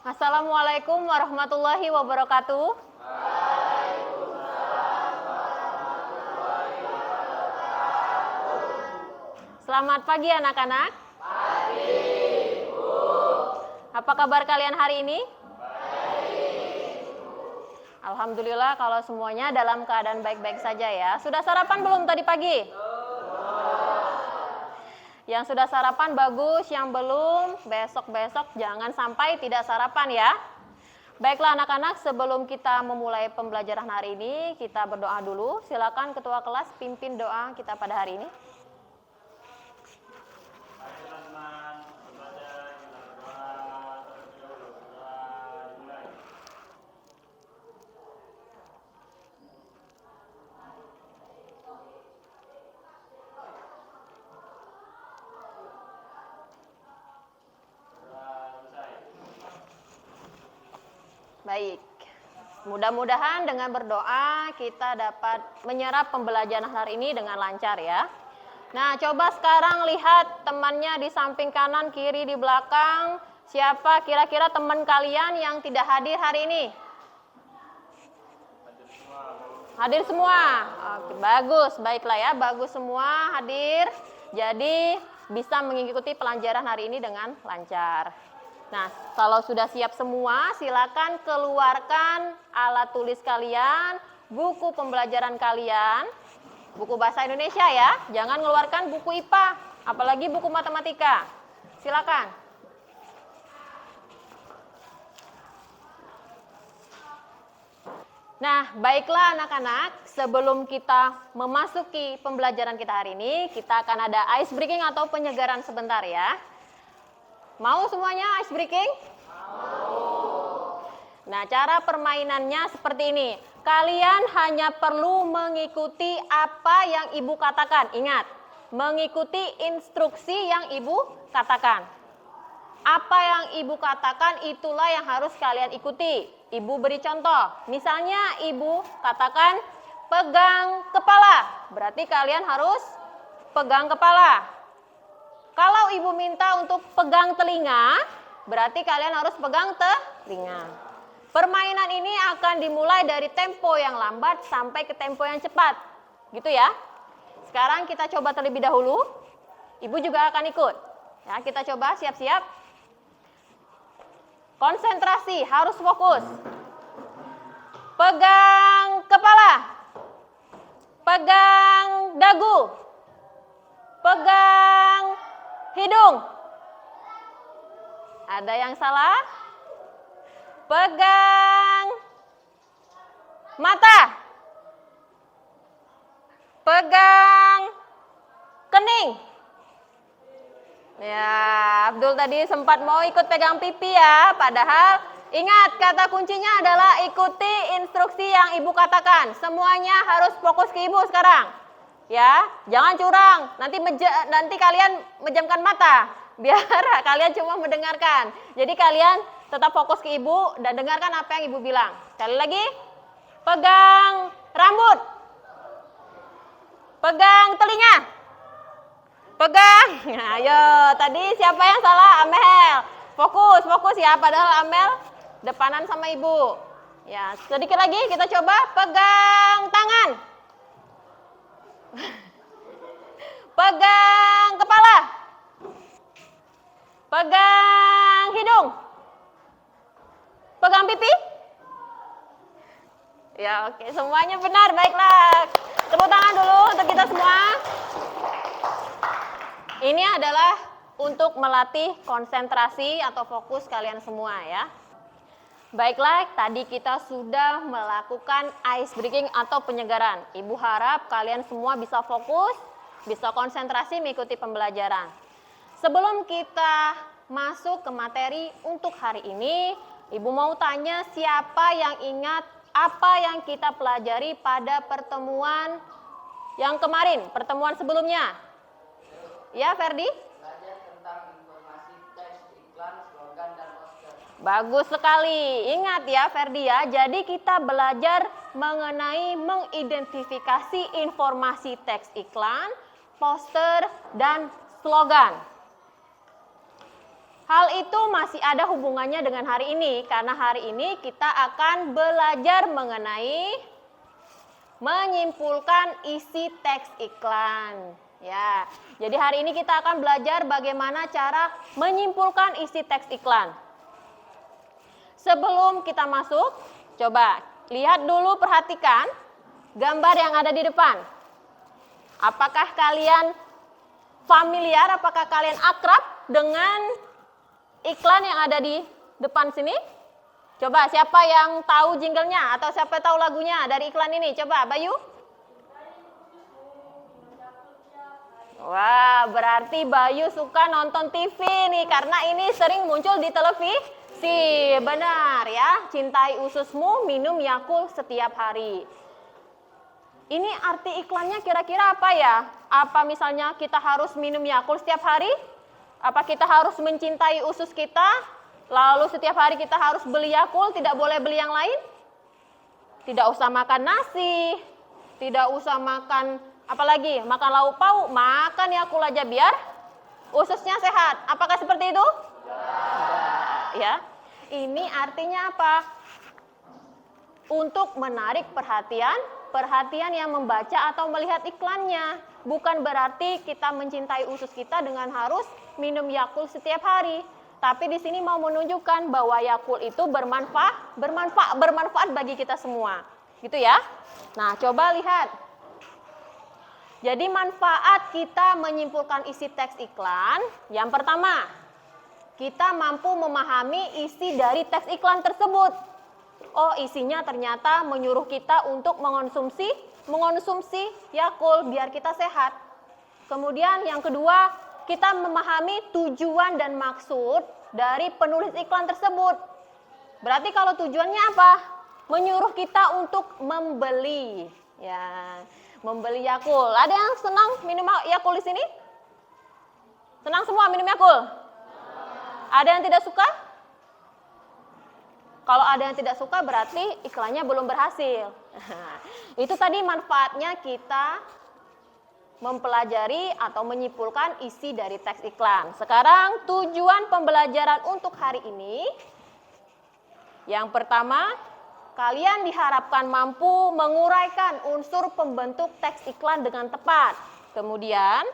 Assalamualaikum warahmatullahi wabarakatuh. Selamat pagi anak-anak. Pagi, Bu. Apa kabar kalian hari ini? Baik. Alhamdulillah kalau semuanya dalam keadaan baik-baik saja ya. Sudah sarapan belum tadi pagi? Yang sudah sarapan bagus, yang belum besok-besok jangan sampai tidak sarapan ya. Baiklah anak-anak, sebelum kita memulai pembelajaran hari ini, kita berdoa dulu. Silakan ketua kelas pimpin doa kita pada hari ini. Baik, mudah-mudahan dengan berdoa kita dapat menyerap pembelajaran hari ini dengan lancar ya. Nah, coba sekarang lihat temannya di samping kanan, kiri, di belakang. Siapa kira-kira teman kalian yang tidak hadir hari ini? Hadir semua. Oke, bagus, baiklah ya, bagus semua hadir. Jadi bisa mengikuti pelajaran hari ini dengan lancar. Nah, kalau sudah siap semua, silakan keluarkan alat tulis kalian, buku pembelajaran kalian, buku bahasa Indonesia ya. Jangan keluarkan buku IPA, apalagi buku matematika. Silakan. Nah, baiklah anak-anak, sebelum kita memasuki pembelajaran kita hari ini, kita akan ada ice breaking atau penyegaran sebentar ya. Mau semuanya ice breaking? Mau. Nah, cara permainannya seperti ini. Kalian hanya perlu mengikuti apa yang ibu katakan. Ingat, mengikuti instruksi yang ibu katakan. Apa yang ibu katakan itulah yang harus kalian ikuti. Ibu beri contoh. Misalnya ibu katakan pegang kepala. Berarti kalian harus pegang kepala. Kalau ibu minta untuk pegang telinga, berarti kalian harus pegang telinga. Permainan ini akan dimulai dari tempo yang lambat sampai ke tempo yang cepat. Gitu ya. Sekarang kita coba terlebih dahulu. Ibu juga akan ikut. Ya, kita coba siap-siap. Konsentrasi, harus fokus. Pegang kepala. Pegang dagu. Pegang hidung. Ada yang salah? Pegang mata. Pegang kening. Ya, Abdul tadi sempat mau ikut pegang pipi ya. Padahal ingat, kata kuncinya adalah ikuti instruksi yang ibu katakan. Semuanya harus fokus ke ibu sekarang. Ya, jangan curang. Nanti kalian menjamkan mata. Biar kalian cuma mendengarkan. Jadi kalian tetap fokus ke ibu dan dengarkan apa yang ibu bilang. Sekali lagi, pegang rambut. Pegang telinga. Pegang. Ayo, tadi siapa yang salah? Amel. Fokus ya. Padahal Amel depanan sama ibu. Ya, sedikit lagi kita coba pegang tangan. Pegang kepala. Pegang hidung. Pegang pipi. Ya, oke, semuanya benar. Baiklah. Tepuk tangan dulu untuk kita semua. Ini adalah untuk melatih konsentrasi atau fokus kalian semua ya. Baiklah, tadi kita sudah melakukan ice breaking atau penyegaran. Ibu harap kalian semua bisa fokus, bisa konsentrasi mengikuti pembelajaran. Sebelum kita masuk ke materi untuk hari ini, Ibu mau tanya siapa yang ingat apa yang kita pelajari pada pertemuan yang kemarin, pertemuan sebelumnya? Ya, Ferdi? Belajar tentang informasi teks, iklan, slogan, dan poster. Bagus sekali. Ingat ya Ferdi ya, jadi kita belajar mengenai mengidentifikasi informasi teks iklan, poster, dan slogan. Hal itu masih ada hubungannya dengan hari ini, karena hari ini kita akan belajar mengenai menyimpulkan isi teks iklan. Ya, jadi hari ini kita akan belajar bagaimana cara menyimpulkan isi teks iklan. Sebelum kita masuk, coba lihat dulu, perhatikan gambar yang ada di depan. Apakah kalian familiar, apakah kalian akrab dengan iklan yang ada di depan sini? Coba siapa yang tahu jinglenya atau siapa tahu lagunya dari iklan ini? Coba Bayu. Wah, berarti Bayu suka nonton TV nih, karena ini sering muncul di televisi. Benar ya, cintai ususmu, minum Yakult setiap hari. Ini arti iklannya kira-kira apa ya? Apa misalnya kita harus minum Yakult setiap hari? Apa kita harus mencintai usus kita? Lalu setiap hari kita harus beli Yakult, tidak boleh beli yang lain? Tidak usah makan nasi, tidak usah makan apalagi, makan lauk pauk, makan Yakult aja biar ususnya sehat. Apakah seperti itu? Ya. Ini artinya apa? Untuk menarik perhatian yang membaca atau melihat iklannya. Bukan berarti kita mencintai usus kita dengan harus minum Yakult setiap hari. Tapi di sini mau menunjukkan bahwa Yakult itu bermanfaat bagi kita semua. Gitu ya. Nah, coba lihat. Jadi manfaat kita menyimpulkan isi teks iklan, yang pertama, kita mampu memahami isi dari teks iklan tersebut. Oh, isinya ternyata menyuruh kita untuk mengonsumsi Yakult biar kita sehat. Kemudian yang kedua, kita memahami tujuan dan maksud dari penulis iklan tersebut. Berarti kalau tujuannya apa? Menyuruh kita untuk membeli. Ya, membeli Yakult. Ada yang senang minum Yakult di sini? Senang semua minum Yakult? Ada yang tidak suka? Kalau ada yang tidak suka berarti iklannya belum berhasil. Itu tadi manfaatnya kita mempelajari atau menyimpulkan isi dari teks iklan. Sekarang tujuan pembelajaran untuk hari ini. Yang pertama, kalian diharapkan mampu menguraikan unsur pembentuk teks iklan dengan tepat. Kemudian,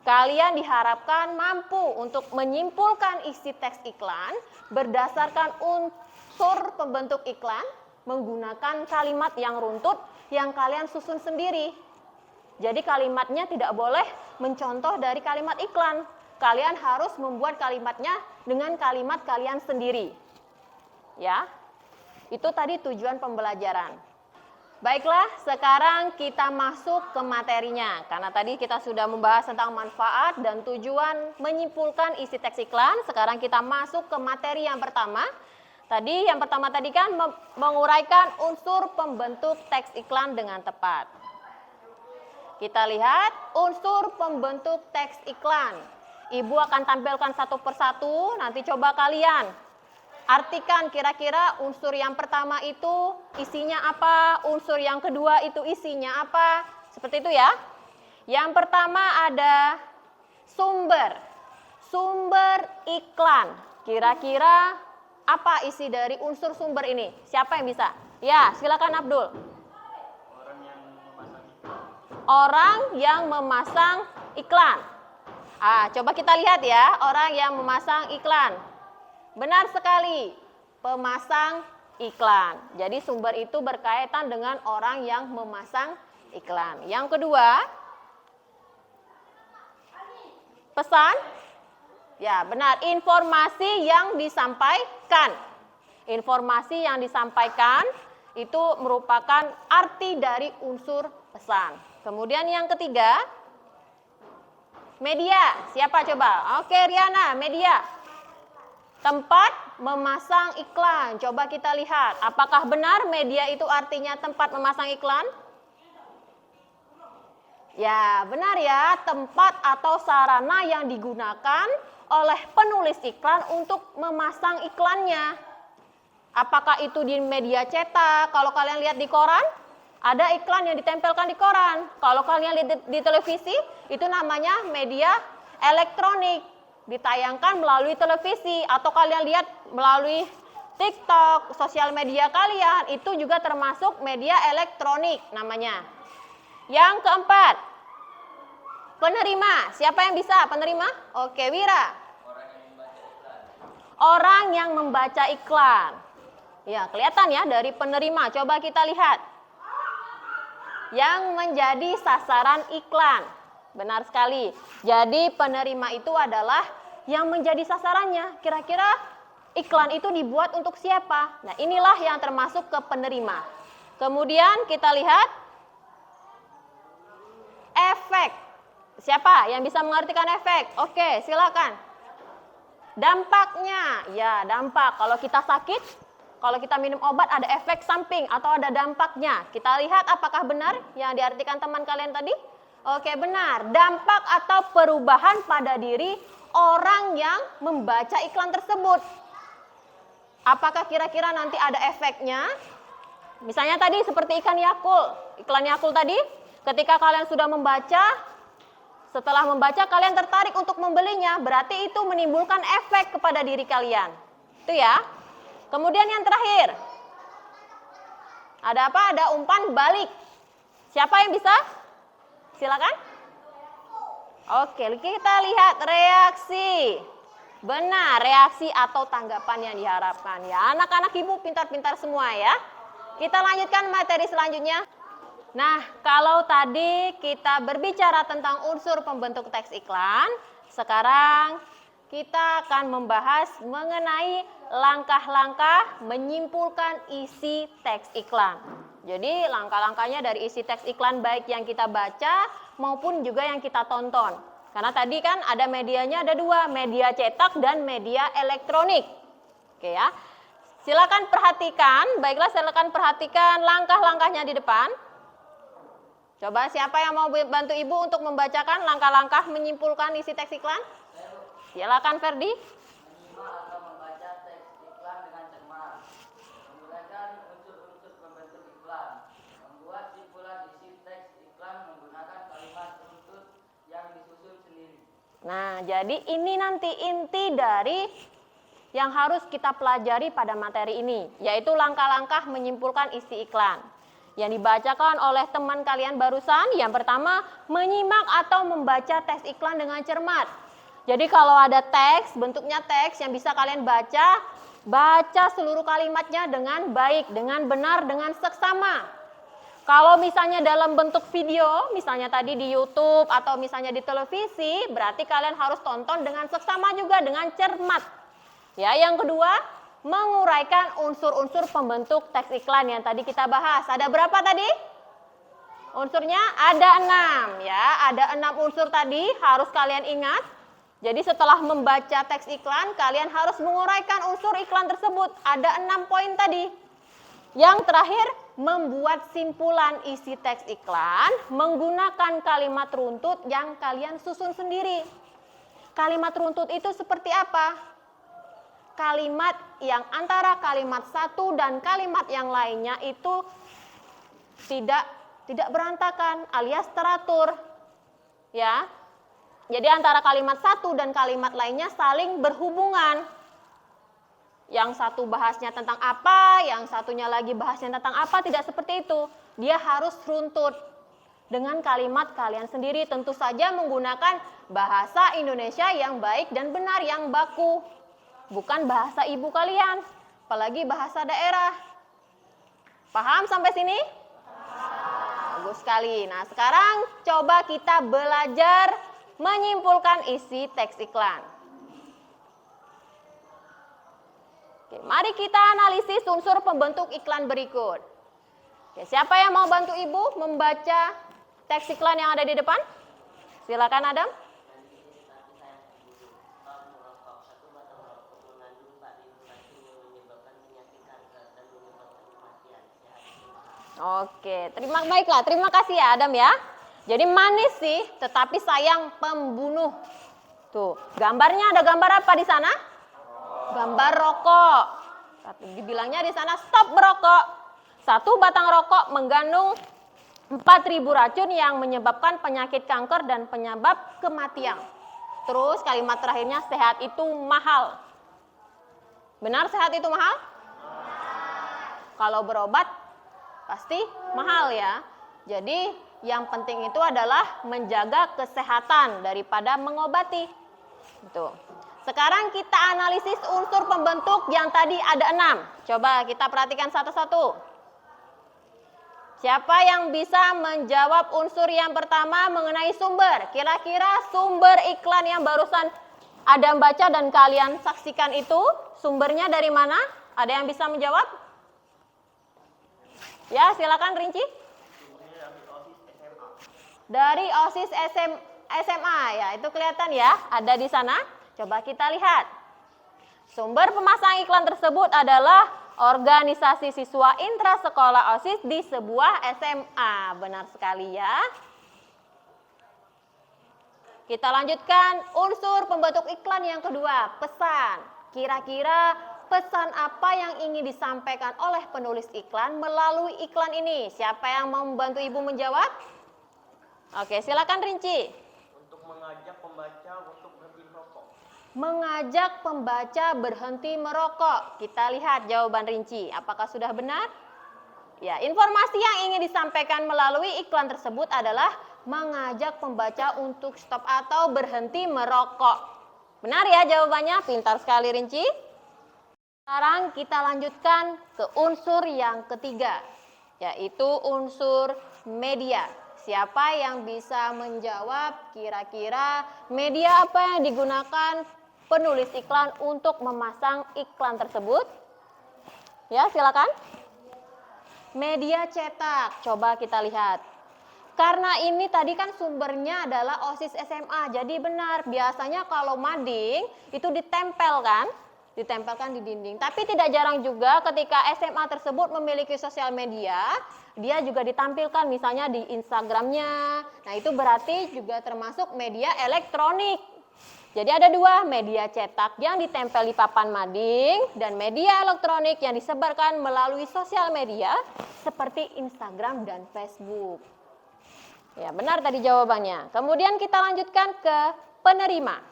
kalian diharapkan mampu untuk menyimpulkan isi teks iklan berdasarkan unsur pembentuk iklan menggunakan kalimat yang runtut yang kalian susun sendiri. Jadi kalimatnya tidak boleh mencontoh dari kalimat iklan. Kalian harus membuat kalimatnya dengan kalimat kalian sendiri. Ya, itu tadi tujuan pembelajaran. Baiklah, sekarang kita masuk ke materinya. Karena tadi kita sudah membahas tentang manfaat dan tujuan menyimpulkan isi teks iklan. Sekarang kita masuk ke materi yang pertama. Yang pertama tadi kan menguraikan unsur pembentuk teks iklan dengan tepat. Kita lihat unsur pembentuk teks iklan. Ibu akan tampilkan satu persatu, nanti coba kalian artikan kira-kira unsur yang pertama itu isinya apa, unsur yang kedua itu isinya apa, seperti itu ya. Yang pertama ada sumber iklan. Kira-kira apa isi dari unsur sumber ini? Siapa yang bisa? Ya, silakan Abdul. Orang yang memasang iklan. Coba kita lihat ya, orang yang memasang iklan. Benar sekali, pemasang iklan. Jadi sumber itu berkaitan dengan orang yang memasang iklan. Yang kedua, pesan. Ya, benar, informasi yang disampaikan. Informasi yang disampaikan itu merupakan arti dari unsur pesan. Kemudian yang ketiga, media. Siapa coba? Oke, Riana, media. Tempat memasang iklan. Coba kita lihat, apakah benar media itu artinya tempat memasang iklan? Ya, benar ya, tempat atau sarana yang digunakan oleh penulis iklan untuk memasang iklannya. Apakah itu di media cetak? Kalau kalian lihat di koran, ada iklan yang ditempelkan di koran. Kalau kalian lihat di televisi, itu namanya media elektronik. ditayangkan melalui televisi atau kalian lihat melalui TikTok, sosial media kalian, itu juga termasuk media elektronik namanya. Yang keempat, penerima. Siapa yang bisa penerima? Oke, Wira. Orang yang membaca iklan. Ya, kelihatan ya dari penerima. Coba kita lihat. Yang menjadi sasaran iklan. Benar sekali. Jadi penerima itu adalah yang menjadi sasarannya. Kira-kira iklan itu dibuat untuk siapa? Nah, inilah yang termasuk ke penerima. Kemudian kita lihat efek. Siapa yang bisa mengartikan efek? Oke, silakan. Dampaknya. Ya, dampak. Kalau kita sakit, kalau kita minum obat ada efek samping atau ada dampaknya. Kita lihat apakah benar yang diartikan teman kalian tadi? Oke, benar. Dampak atau perubahan pada diri orang yang membaca iklan tersebut. Apakah kira-kira nanti ada efeknya? Misalnya tadi seperti ikan Yakult. Iklan Yakult tadi, ketika kalian sudah membaca, setelah membaca kalian tertarik untuk membelinya, berarti itu menimbulkan efek kepada diri kalian. Itu ya. Kemudian yang terakhir. Ada apa? Ada umpan balik. Siapa yang bisa? Silakan. Oke, kita lihat reaksi. Benar, reaksi atau tanggapan yang diharapkan ya. Anak-anak ibu pintar-pintar semua ya. Kita lanjutkan materi selanjutnya. Nah, kalau tadi kita berbicara tentang unsur pembentuk teks iklan, sekarang kita akan membahas mengenai langkah-langkah menyimpulkan isi teks iklan. Jadi langkah-langkahnya dari isi teks iklan baik yang kita baca maupun juga yang kita tonton. Karena tadi kan ada medianya ada dua, media cetak dan media elektronik. Oke ya. Silakan perhatikan, baiklah silakan perhatikan langkah-langkahnya di depan. Coba siapa yang mau bantu ibu untuk membacakan langkah-langkah menyimpulkan isi teks iklan? Silakan Ferdi. Menyimak atau membaca teks iklan dengan cermat. Menggunakan unsur-unsur pembentuk iklan. Membuat simpulan isi teks iklan menggunakan kalimat runtut yang disusun sendiri. Nah, jadi ini nanti inti dari yang harus kita pelajari pada materi ini, yaitu langkah-langkah menyimpulkan isi iklan. Yang dibacakan oleh teman kalian barusan, yang pertama, menyimak atau membaca teks iklan dengan cermat. Jadi kalau ada teks, bentuknya teks yang bisa kalian baca, baca seluruh kalimatnya dengan baik, dengan benar, dengan seksama. Kalau misalnya dalam bentuk video, misalnya tadi di YouTube atau misalnya di televisi, berarti kalian harus tonton dengan seksama juga, dengan cermat. Ya, yang kedua, menguraikan unsur-unsur pembentuk teks iklan yang tadi kita bahas. Ada berapa tadi? Unsurnya ada 6 ya, ada 6 unsur tadi harus kalian ingat. Jadi setelah membaca teks iklan, kalian harus menguraikan unsur iklan tersebut. Ada 6 poin tadi. Yang terakhir, membuat simpulan isi teks iklan menggunakan kalimat runtut yang kalian susun sendiri. Kalimat runtut itu seperti apa? Kalimat yang antara kalimat satu dan kalimat yang lainnya itu tidak berantakan alias teratur. Ya. Jadi antara kalimat satu dan kalimat lainnya saling berhubungan. Yang satu bahasnya tentang apa, yang satunya lagi bahasnya tentang apa, tidak seperti itu. Dia harus runtut dengan kalimat kalian sendiri, tentu saja menggunakan bahasa Indonesia yang baik dan benar, yang baku. Bukan bahasa ibu kalian, apalagi bahasa daerah. Paham sampai sini? Bagus sekali. Nah, sekarang coba kita belajar menyimpulkan isi teks iklan. Oke, mari kita analisis unsur pembentuk iklan berikut. Oke, siapa yang mau bantu ibu membaca teks iklan yang ada di depan? Silakan Adam. Oke, terima kasih ya Adam ya. Jadi manis sih, tetapi sayang pembunuh. Tuh, gambarnya ada gambar apa di sana? Gambar rokok. Dibilangnya di sana stop merokok. Satu batang rokok mengandung 4.000 racun yang menyebabkan penyakit kanker dan penyebab kematian. Terus kalimat terakhirnya sehat itu mahal. Benar sehat itu mahal? Kalau berobat pasti mahal ya. Jadi yang penting itu adalah menjaga kesehatan daripada mengobati. Gitu. Sekarang kita analisis unsur pembentuk yang tadi ada 6. Coba kita perhatikan satu-satu. Siapa yang bisa menjawab unsur yang pertama mengenai sumber? Kira-kira sumber iklan yang barusan Adam baca dan kalian saksikan itu sumbernya dari mana? Ada yang bisa menjawab? Ya, silakan rinci. Dari OSIS SMA ya, itu kelihatan ya, ada di sana. Coba kita lihat. Sumber pemasang iklan tersebut adalah organisasi siswa intrasekolah OSIS di sebuah SMA. Benar sekali ya. Kita lanjutkan unsur pembentuk iklan yang kedua, pesan. Kira-kira pesan apa yang ingin disampaikan oleh penulis iklan melalui iklan ini? Siapa yang mau membantu Ibu menjawab? Oke, silakan rinci. Untuk mengajak pembaca untuk berhenti merokok. Mengajak pembaca berhenti merokok. Kita lihat jawaban rinci. Apakah sudah benar? Ya, informasi yang ingin disampaikan melalui iklan tersebut adalah mengajak pembaca untuk stop atau berhenti merokok. Benar ya jawabannya? Pintar sekali rinci. Sekarang kita lanjutkan ke unsur yang ketiga, yaitu unsur media. Siapa yang bisa menjawab kira-kira media apa yang digunakan penulis iklan untuk memasang iklan tersebut? Ya, silakan. Media cetak. Coba kita lihat. Karena ini tadi kan sumbernya adalah OSIS SMA. Jadi benar, biasanya kalau mading itu ditempelkan di dinding. Tapi tidak jarang juga ketika SMA tersebut memiliki sosial media, dia juga ditampilkan misalnya di Instagramnya. Nah itu berarti juga termasuk media elektronik. Jadi ada dua, media cetak yang ditempel di papan mading dan media elektronik yang disebarkan melalui sosial media seperti Instagram dan Facebook. Ya benar tadi jawabannya. Kemudian kita lanjutkan ke penerima.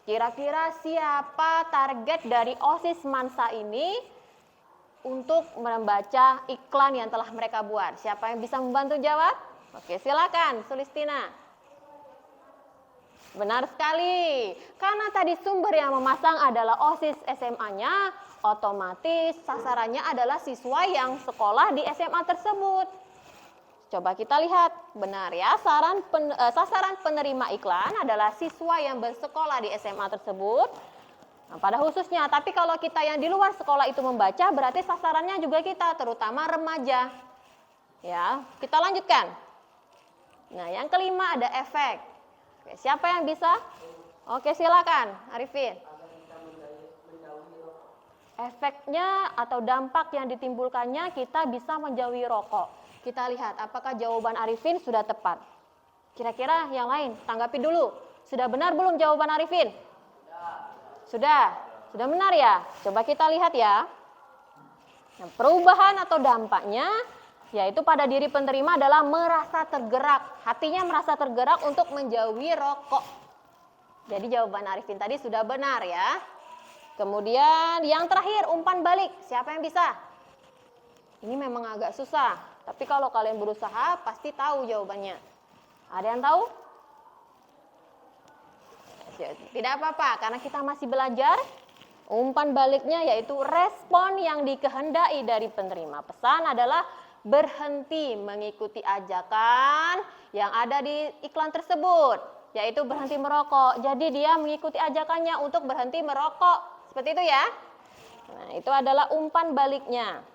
Kira-kira siapa target dari OSIS Mansa ini untuk membaca iklan yang telah mereka buat? Siapa yang bisa membantu jawab? Oke, silakan Sulistina. Benar sekali. Karena tadi sumber yang memasang adalah OSIS SMA-nya, otomatis sasarannya adalah siswa yang sekolah di SMA tersebut. Coba kita lihat, benar ya, sasaran penerima iklan adalah siswa yang bersekolah di SMA tersebut. Nah, pada khususnya, tapi kalau kita yang di luar sekolah itu membaca, berarti sasarannya juga kita, terutama remaja. Ya, kita lanjutkan. Nah, yang kelima ada efek. Oke, siapa yang bisa? Oke, silakan, Arifin. Efeknya atau dampak yang ditimbulkannya kita bisa menjauhi rokok. Kita lihat apakah jawaban Arifin sudah tepat. Kira-kira yang lain, tanggapi dulu. Sudah benar belum jawaban Arifin? Sudah benar ya? Coba kita lihat ya. Nah, perubahan atau dampaknya yaitu pada diri penerima adalah merasa tergerak. Hatinya merasa tergerak untuk menjauhi rokok. Jadi jawaban Arifin tadi sudah benar ya. Kemudian yang terakhir, umpan balik. Siapa yang bisa? Ini memang agak susah. Tapi kalau kalian berusaha pasti tahu jawabannya. Ada yang tahu? Tidak apa-apa, karena kita masih belajar. Umpan baliknya yaitu respon yang dikehendaki dari penerima pesan adalah berhenti mengikuti ajakan yang ada di iklan tersebut, yaitu berhenti merokok. Jadi dia mengikuti ajakannya untuk berhenti merokok. Seperti itu ya. Nah, itu adalah umpan baliknya.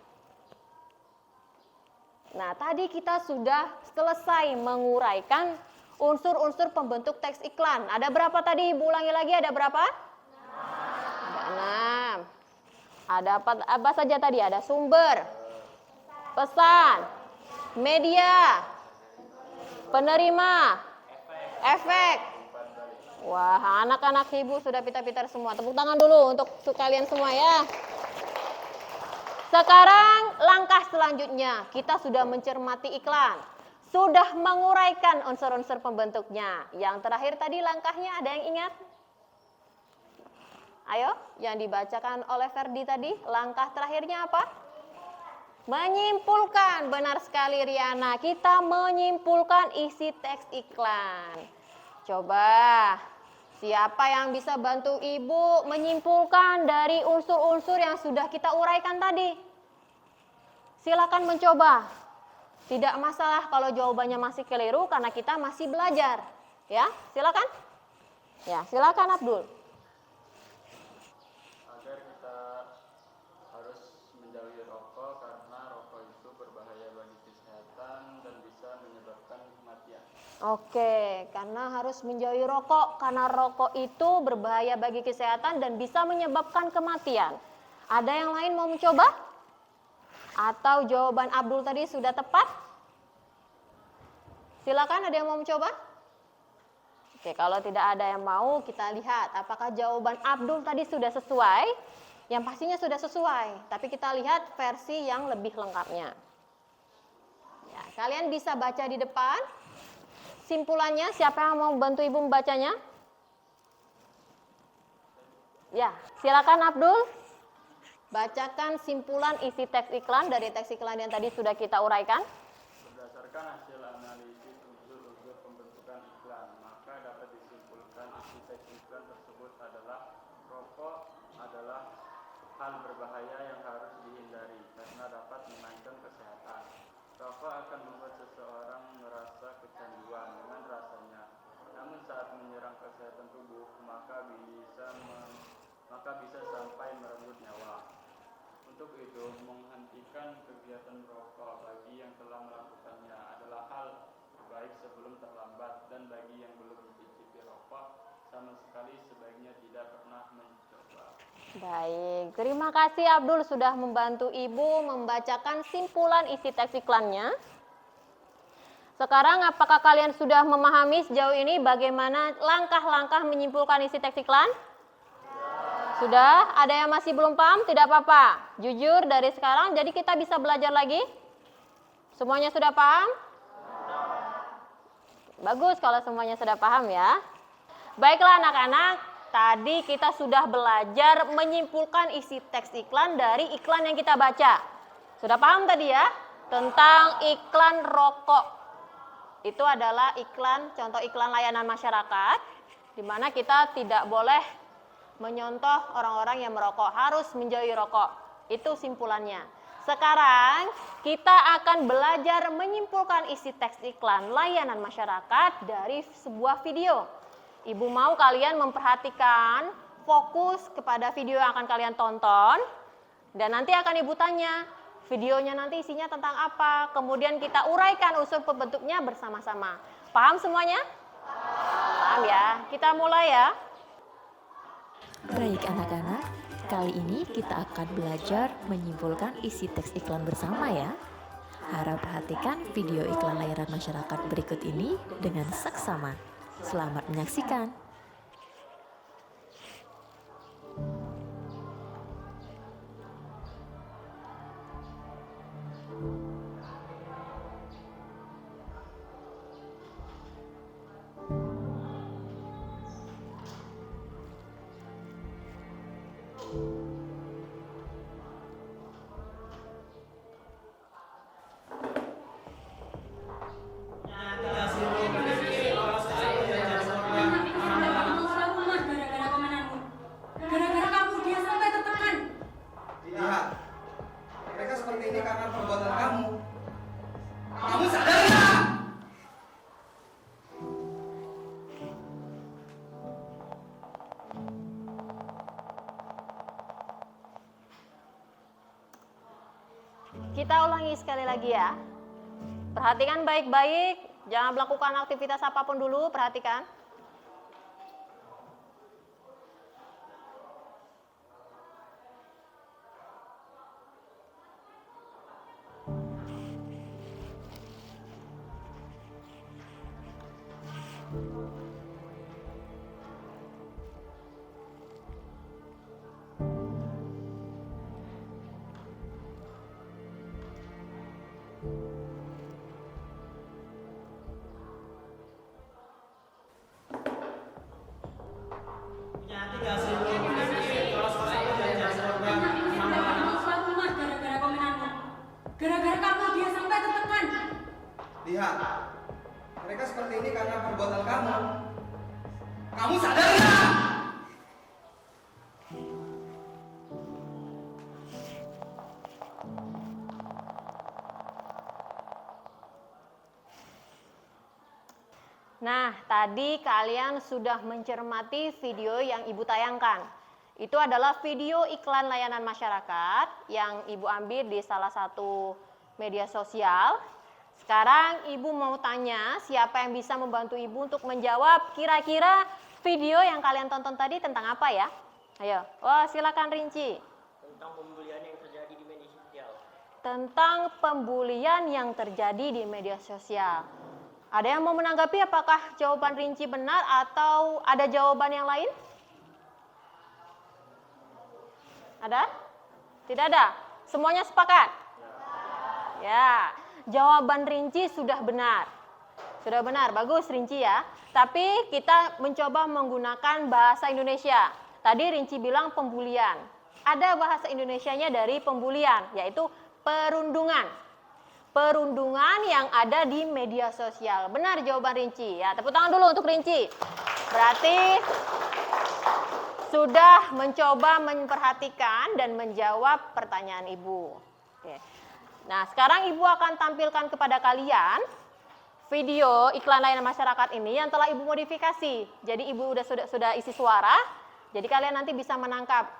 Nah, tadi kita sudah selesai menguraikan unsur-unsur pembentuk teks iklan. Ada berapa tadi? Ibu ulangi lagi, ada berapa? 6. Ada apa saja tadi? Ada sumber, pesan, media, penerima, efek. Wah, anak-anak Ibu sudah pintar-pintar semua. Tepuk tangan dulu untuk kalian semua ya. Sekarang langkah selanjutnya, kita sudah mencermati iklan. sudah menguraikan unsur-unsur pembentuknya. Yang terakhir tadi langkahnya ada yang ingat? Ayo, yang dibacakan oleh Ferdi tadi, langkah terakhirnya apa? Menyimpulkan. Benar sekali Riana, kita menyimpulkan isi teks iklan. Coba, siapa yang bisa bantu Ibu menyimpulkan dari unsur-unsur yang sudah kita uraikan tadi? Silakan mencoba. Tidak masalah kalau jawabannya masih keliru karena kita masih belajar. Ya, silakan. Ya, silakan Abdul. Agar kita harus menjauhi rokok karena rokok itu berbahaya bagi kesehatan dan bisa menyebabkan kematian. Oke, karena harus menjauhi rokok karena rokok itu berbahaya bagi kesehatan dan bisa menyebabkan kematian. Ada yang lain mau mencoba? Atau jawaban Abdul tadi sudah tepat? Silakan, ada yang mau mencoba? Oke, kalau tidak ada yang mau, kita lihat apakah jawaban Abdul tadi sudah sesuai. Yang pastinya sudah sesuai, tapi kita lihat versi yang lebih lengkapnya. Ya, kalian bisa baca di depan. Simpulannya, siapa yang mau bantu Ibu membacanya? Ya, silakan Abdul. Bacakan simpulan isi teks iklan dari teks iklan yang tadi sudah kita uraikan. Berdasarkan hasil analisis unsur-unsur pembentukan iklan, maka dapat disimpulkan isi teks iklan tersebut adalah rokok adalah hal berbahaya yang harus dihindari karena dapat mengancam kesehatan. Rokok akan membuat seseorang merasa kecanduan dengan rasanya. Namun saat menyerang kesehatan tubuh, maka bisa sampai merenggut nyawa. Untuk itu, menghentikan kegiatan merokok bagi yang telah melakukannya adalah hal terbaik sebelum terlambat, dan bagi yang belum mencicipi rokok, sama sekali sebaiknya tidak pernah mencoba. Baik, terima kasih Abdul sudah membantu Ibu membacakan simpulan isi teks iklannya. Sekarang apakah kalian sudah memahami sejauh ini bagaimana langkah-langkah menyimpulkan isi teks iklan? Sudah? Ada yang masih belum paham? Tidak apa-apa. Jujur dari sekarang, jadi kita bisa belajar lagi? Semuanya sudah paham? Bagus kalau semuanya sudah paham ya. Baiklah anak-anak, tadi kita sudah belajar menyimpulkan isi teks iklan dari iklan yang kita baca. Sudah paham tadi ya? Tentang iklan rokok. Itu adalah iklan, contoh iklan layanan masyarakat, di mana kita tidak boleh menyontoh orang-orang yang merokok, harus menjauhi rokok. Itu simpulannya. Sekarang kita akan belajar menyimpulkan isi teks iklan layanan masyarakat dari sebuah video. Ibu mau kalian memperhatikan, fokus kepada video yang akan kalian tonton, dan nanti akan Ibu tanya, videonya nanti isinya tentang apa, kemudian kita uraikan unsur pembentuknya bersama-sama. Paham semuanya? Paham ya? Kita mulai ya. Baik anak-anak, kali ini kita akan belajar menyimpulkan isi teks iklan bersama ya. Harap perhatikan video iklan layanan masyarakat berikut ini dengan seksama. Selamat menyaksikan. Gara-gara kamu dia sampai tertekan. Lihat, mereka seperti ini karena perbuatan kamu. Kamu sadar nggak? Kita ulangi sekali lagi ya. Perhatikan baik-baik, jangan melakukan aktivitas apapun dulu, perhatikan. perbuatan kamu. Kamu sadar nggak? Nah, tadi kalian sudah mencermati video yang Ibu tayangkan. Itu adalah video iklan layanan masyarakat yang Ibu ambil di salah satu media sosial. Sekarang Ibu mau tanya siapa yang bisa membantu Ibu untuk menjawab kira-kira video yang kalian tonton tadi tentang apa ya? Ayo, silakan rinci. Tentang pembulian yang terjadi di media sosial. Tentang pembulian yang terjadi di media sosial. Ada yang mau menanggapi apakah jawaban rinci benar atau ada jawaban yang lain? Ada? Tidak ada? Semuanya sepakat? Ya, jawaban rinci sudah benar. Sudah benar, bagus rinci ya. Tapi kita mencoba menggunakan bahasa Indonesia. Tadi rinci bilang pembulian. Ada bahasa Indonesianya dari pembulian, yaitu perundungan. Perundungan yang ada di media sosial. Benar jawaban rinci ya. Tepuk tangan dulu untuk rinci. Berarti sudah mencoba memperhatikan dan menjawab pertanyaan Ibu. Oke. Nah, sekarang Ibu akan tampilkan kepada kalian video iklan layanan masyarakat ini yang telah Ibu modifikasi. Jadi Ibu sudah isi suara. Jadi kalian nanti bisa menangkap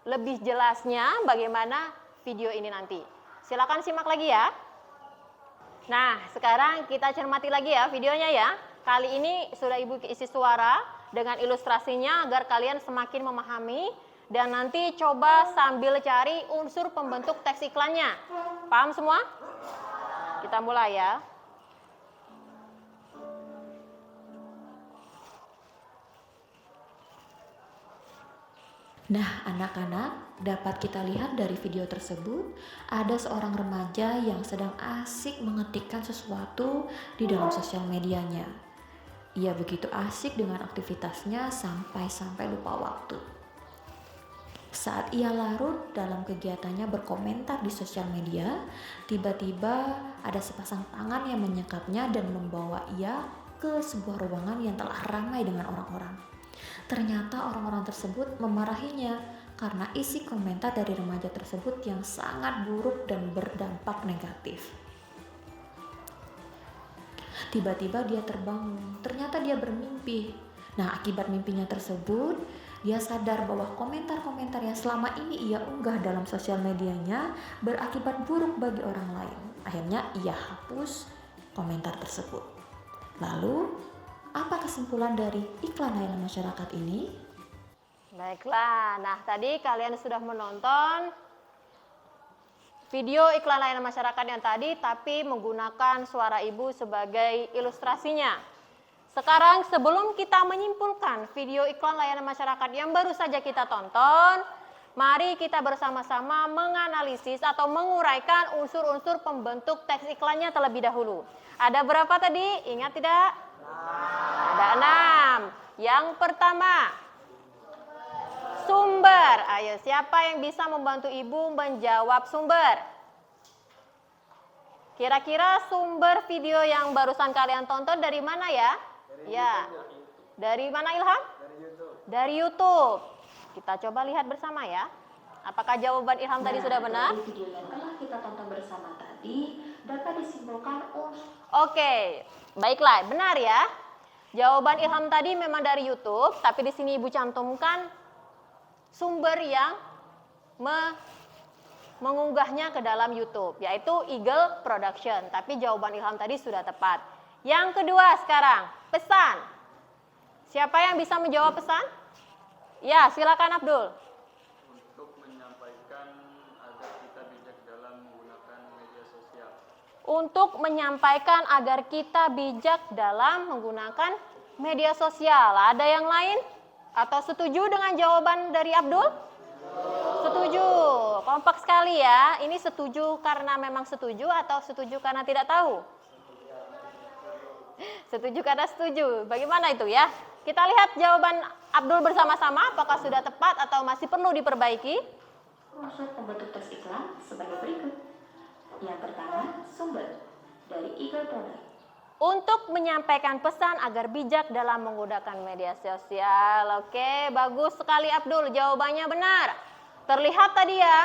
lebih jelasnya bagaimana video ini nanti. Silakan simak lagi ya. Nah, sekarang kita cermati lagi ya videonya ya. Kali ini sudah Ibu isi suara dengan ilustrasinya agar kalian semakin memahami dan nanti coba sambil cari unsur pembentuk teks iklannya. Paham semua? Kita mulai ya. Nah, anak-anak, dapat kita lihat dari video tersebut, ada seorang remaja yang sedang asik mengetikkan sesuatu di dalam sosial medianya. Ia begitu asik dengan aktivitasnya sampai lupa waktu. Saat ia larut dalam kegiatannya berkomentar di sosial media, tiba-tiba ada sepasang tangan yang menyekapnya dan membawa ia ke sebuah ruangan yang telah ramai dengan orang-orang. Ternyata orang-orang tersebut memarahinya karena isi komentar dari remaja tersebut yang sangat buruk dan berdampak negatif. Tiba-tiba dia terbangun, ternyata dia bermimpi. Nah, akibat mimpinya tersebut, dia sadar bahwa komentar-komentar yang selama ini ia unggah dalam sosial medianya berakibat buruk bagi orang lain. Akhirnya ia hapus komentar tersebut. Lalu, apa kesimpulan dari iklan layanan masyarakat ini? Baiklah, nah tadi kalian sudah menonton video iklan layanan masyarakat yang tadi tapi menggunakan suara Ibu sebagai ilustrasinya. Sekarang sebelum kita menyimpulkan video iklan layanan masyarakat yang baru saja kita tonton, mari kita bersama-sama menganalisis atau menguraikan unsur-unsur pembentuk teks iklannya terlebih dahulu. Ada berapa tadi? Ingat tidak? Ada 6. Yang pertama, sumber. Ayo, siapa yang bisa membantu Ibu menjawab sumber? Kira-kira sumber video yang barusan kalian tonton dari mana ya? Ya. Dari mana Ilham? Dari YouTube. Kita coba lihat bersama ya. Apakah jawaban Ilham tadi sudah benar? Dari video yang telah kita tonton bersama tadi dapat disimpulkan Oke, baiklah, benar ya. Jawaban Ilham tadi memang dari YouTube, tapi di sini Ibu cantumkan sumber yang mengunggahnya ke dalam YouTube, yaitu Eagle Production. Tapi jawaban Ilham tadi sudah tepat. Yang kedua sekarang, pesan. Siapa yang bisa menjawab pesan? Ya, silakan Abdul. Untuk menyampaikan agar kita bijak dalam menggunakan media sosial. Untuk menyampaikan agar kita bijak dalam menggunakan media sosial. Ada yang lain? Atau setuju dengan jawaban dari Abdul? Setuju. Kompak sekali ya. Ini setuju karena memang setuju atau setuju karena tidak tahu? Setuju karena setuju. Bagaimana itu ya? Kita lihat jawaban Abdul bersama-sama apakah sudah tepat atau masih perlu diperbaiki. unsur pembentuk teks iklan sebagai berikut. Yang pertama, sumber dari Eagle Product. untuk menyampaikan pesan agar bijak dalam menggunakan media sosial. Oke, bagus sekali Abdul, jawabannya benar. Terlihat tadi ya,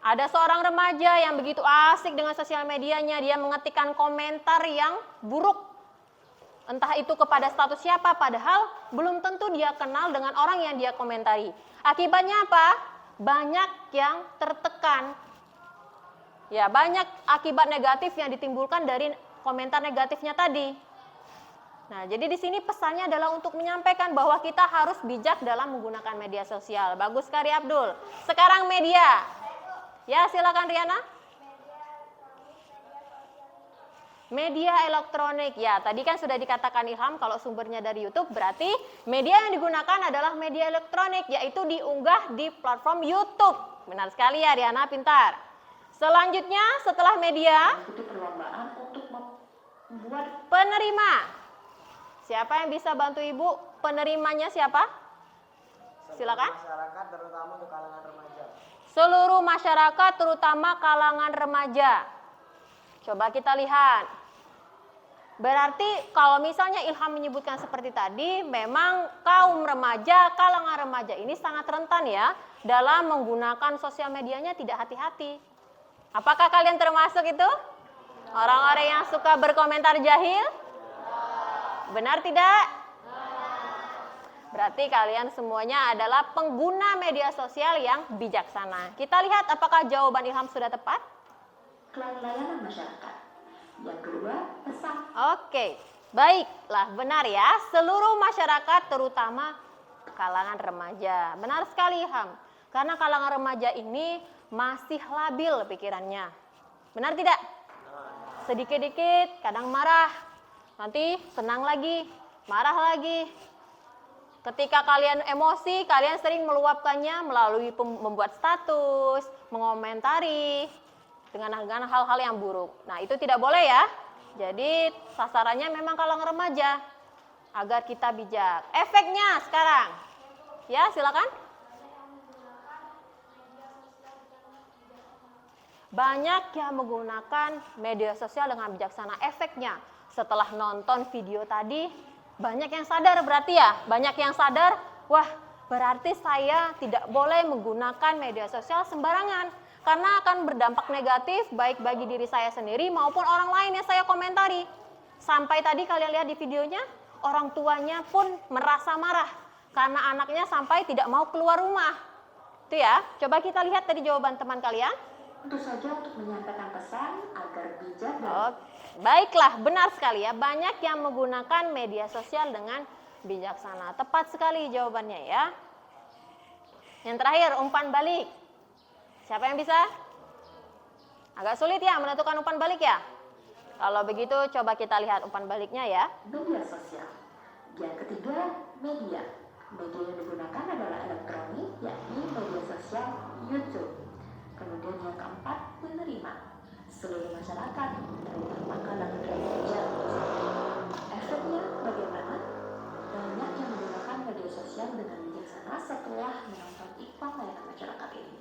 ada seorang remaja yang begitu asik dengan sosial medianya, dia mengetikkan komentar yang buruk. Entah itu kepada status siapa, padahal belum tentu dia kenal dengan orang yang dia komentari. Akibatnya apa? Banyak yang tertekan. Ya, banyak akibat negatif yang ditimbulkan dari komentar negatifnya tadi. Nah, jadi di sini pesannya adalah untuk menyampaikan bahwa kita harus bijak dalam menggunakan media sosial. Bagus sekali Abdul. Sekarang media. Ya, silakan Riana. Media elektronik. Ya, tadi kan sudah dikatakan Ilham kalau sumbernya dari YouTube, berarti media yang digunakan adalah media elektronik, yaitu diunggah di platform YouTube. Benar sekali ya Riana, pintar. Selanjutnya setelah media, Itu perlombaan untuk membuat penerima. Siapa yang bisa bantu Ibu? Penerimanya siapa? Silakan. Masyarakat terutama untuk kalangan remaja. Seluruh masyarakat terutama kalangan remaja. Coba kita lihat. Berarti kalau misalnya Ilham menyebutkan seperti tadi, memang kaum remaja, kalangan remaja ini sangat rentan ya dalam menggunakan sosial medianya tidak hati-hati. Apakah kalian termasuk itu? Orang-orang yang suka berkomentar jahil? Benar tidak? Berarti kalian semuanya adalah pengguna media sosial yang bijaksana. Kita lihat apakah jawaban Ilham sudah tepat? iklan layanan masyarakat. Yang kedua, pesan. Oke, baiklah, benar ya. Seluruh masyarakat terutama kalangan remaja. Benar sekali Ilham. Karena kalangan remaja ini masih labil pikirannya. Benar tidak? Sedikit-dikit, kadang marah. Nanti senang lagi, marah lagi. Ketika kalian emosi, kalian sering meluapkannya melalui membuat status, mengomentari dengan hal-hal yang buruk. Nah, itu tidak boleh ya. Jadi, sasarannya memang kalangan remaja agar kita bijak. Efeknya sekarang. Ya, silakan. Banyak yang menggunakan media sosial dengan bijaksana. Efeknya, setelah nonton video tadi, banyak yang sadar berarti ya. Banyak yang sadar, wah berarti saya tidak boleh menggunakan media sosial sembarangan. Karena akan berdampak negatif baik bagi diri saya sendiri maupun orang lain yang saya komentari. Sampai tadi kalian lihat di videonya, orang tuanya pun merasa marah. Karena anaknya sampai tidak mau keluar rumah. Itu ya, coba kita lihat tadi jawaban teman kalian. Tentu saja untuk menyampaikan pesan agar bijak dan Oh, baiklah, benar sekali ya. Banyak yang menggunakan media sosial dengan bijaksana. Tepat sekali jawabannya ya. Yang terakhir, umpan balik. Siapa yang bisa? Agak sulit ya menentukan umpan balik ya? Kalau begitu coba kita lihat umpan baliknya ya. media sosial. Yang ketiga, media. Media yang digunakan adalah elektronik, yakni media sosial YouTube. Kemudian yang keempat, penerima. Seluruh masyarakat, terutama kalangan remaja. Efeknya bagaimana? Banyak yang menggunakan media sosial dengan bijaksana setelah menonton iklan layanan masyarakat ini.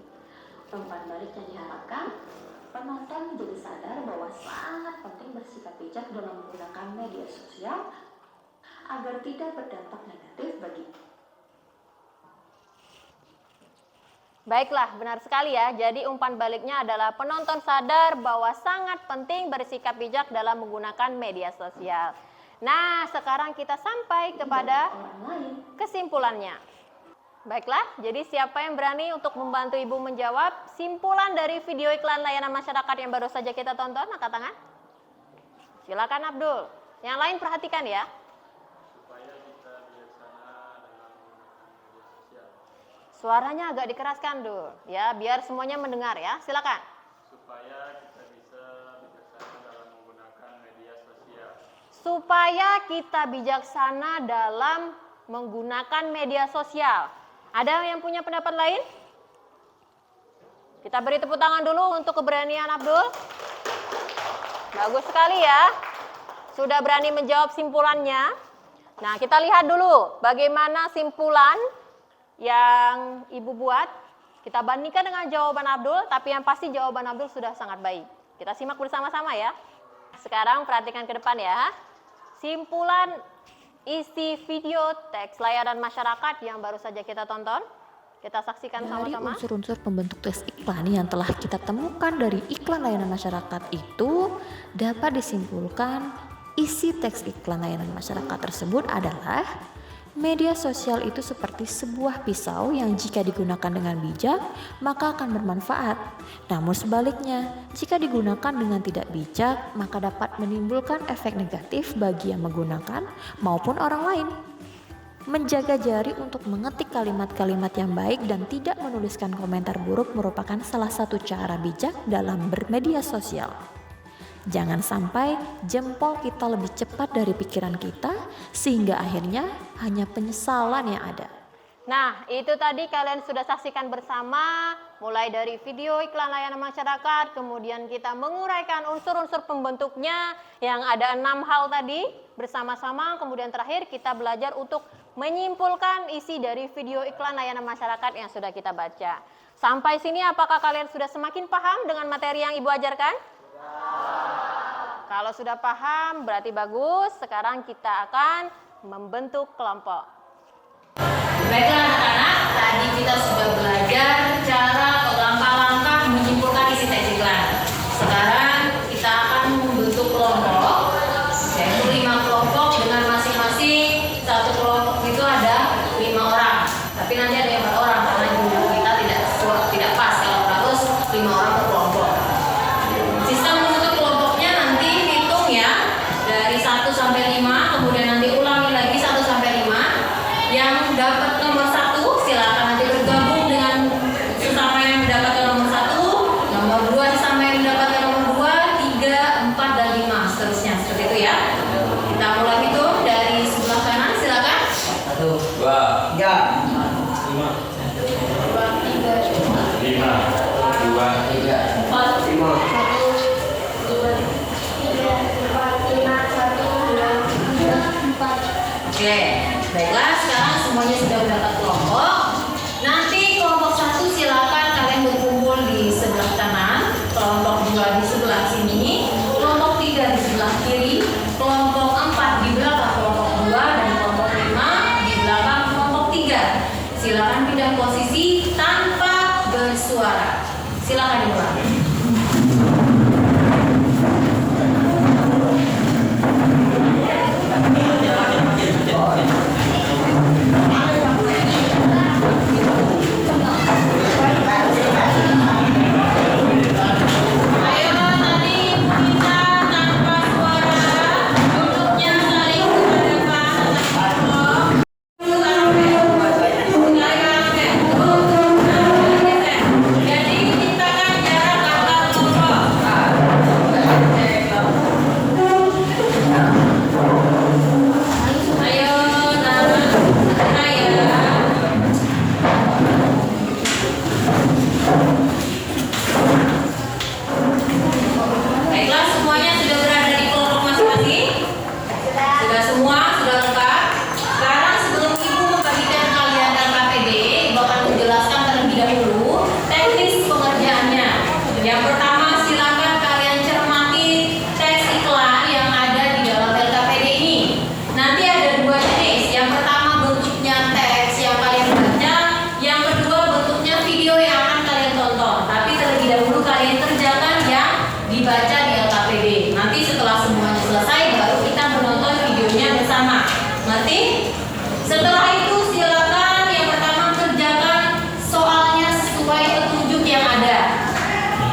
Umpan balik yang diharapkan, penonton menjadi sadar bahwa sangat penting bersikap bijak dalam menggunakan media sosial agar tidak berdampak negatif bagi. Baiklah, benar sekali ya. Jadi umpan baliknya adalah penonton sadar bahwa sangat penting bersikap bijak dalam menggunakan media sosial. Nah, sekarang kita sampai kepada orang lain. kesimpulannya. Baiklah, jadi siapa yang berani untuk membantu Ibu menjawab simpulan dari video iklan layanan masyarakat yang baru saja kita tonton? Angkat tangan. Silakan Abdul. Yang lain perhatikan ya. Supaya kita bijaksana dalam menggunakan media sosial. Suaranya agak dikeraskan dulu ya, biar semuanya mendengar ya. Silakan. Supaya kita bisa bijaksana dalam menggunakan media sosial. Supaya kita bijaksana dalam menggunakan media sosial. Ada yang punya pendapat lain? Kita beri tepuk tangan dulu untuk keberanian Abdul. Bagus sekali ya. Sudah berani menjawab simpulannya. Nah, kita lihat dulu bagaimana simpulan yang Ibu buat. Kita bandingkan dengan jawaban Abdul, tapi yang pasti jawaban Abdul sudah sangat baik. Kita simak bersama-sama ya. sekarang perhatikan ke depan ya. Simpulan isi video teks layanan masyarakat yang baru saja kita tonton. Kita saksikan Dari sama-sama. unsur-unsur pembentuk teks iklan yang telah kita temukan dari iklan layanan masyarakat itu, dapat disimpulkan isi teks iklan layanan masyarakat tersebut adalah media sosial itu seperti sebuah pisau yang jika digunakan dengan bijak maka akan bermanfaat. Namun sebaliknya, jika digunakan dengan tidak bijak maka dapat menimbulkan efek negatif bagi yang menggunakan maupun orang lain. Menjaga jari untuk mengetik kalimat-kalimat yang baik dan tidak menuliskan komentar buruk merupakan salah satu cara bijak dalam bermedia sosial. Jangan sampai jempol kita lebih cepat dari pikiran kita sehingga akhirnya hanya penyesalan yang ada. Nah, itu tadi kalian sudah saksikan bersama mulai dari video iklan layanan masyarakat, kemudian kita menguraikan unsur-unsur pembentuknya yang ada 6 hal tadi bersama-sama, kemudian terakhir kita belajar untuk menyimpulkan isi dari video iklan layanan masyarakat yang sudah kita baca. Sampai sini apakah kalian sudah semakin paham dengan materi yang Ibu ajarkan? Kalau sudah paham berarti bagus. Sekarang kita akan membentuk kelompok. Baiklah anak-anak, tadi kita sudah belajar cara atau langkah-langkah menyimpulkan isi teks iklan. Sekarang kita akan membentuk kelompok, yaitu 5 kelompok dengan masing-masing satu kelompok itu ada 5 orang. Tapi nanti ada yang 4 orang karena jumlah kita tidak pas kalau harus 5 orang per kelompok. Sistem membentuk kelompoknya nanti hitung ya dari 1 sampai 5, kemudian nanti ulangi lagi 1 sampai 5. Yang dapat nomor 1 silakan nanti bergabung dengan sesama yang mendapatkan nomor 1, nomor 2 sesama yang mendapatkan nomor 2, 3, 4 dan 5 seterusnya seperti itu ya. Kita mulai hitung dari sebelah kanan silakan. 1, 2, 3, 5, Oke, baiklah sekarang semuanya sudah mendapat kelompok. Nanti kelompok 1 silakan kalian berkumpul di sebelah kanan, kelompok 2 di sebelah sini, kelompok 3 di sebelah kiri, kelompok 4 di belakang kelompok 2 dan kelompok 5 di belakang kelompok 3. Silakan pindah posisi tanpa bersuara. Silakan dimulai. Baiklah, semuanya sudah berada di kelompok masing-masing? Sudah semua? Sudah lengkap? Sekarang sebelum Ibu membagikan kalian KPD, Ibu akan menjelaskan terlebih dahulu teknis pengerjaannya. Yang pertama, silakan kalian cermati teks iklan yang ada di dalam LKPD ini. Nanti ada 2 jenis. Yang pertama bentuknya teks yang kalian baca, yang kedua bentuknya video yang akan kalian tonton. Tapi terlebih dahulu kalian kerjakan yang dibaca di LKPD. Nanti setelah semuanya selesai baru kita menonton videonya bersama. Ngerti? Setelah itu silakan yang pertama kerjakan soalnya sesuai petunjuk yang ada.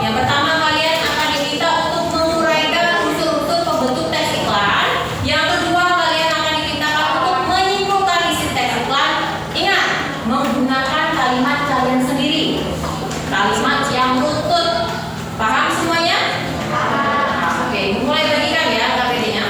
Yang pertama kalian akan diminta untuk menguraikan unsur-unsur pembentuk teks iklan. Yang kedua kalian akan diminta untuk menyimpulkan isi teks iklan. Ingat, menggunakan kalimat kalian sendiri. Kalimat yang runtut. Paham semuanya? Oke, mulai bagikan ya KPD-nya.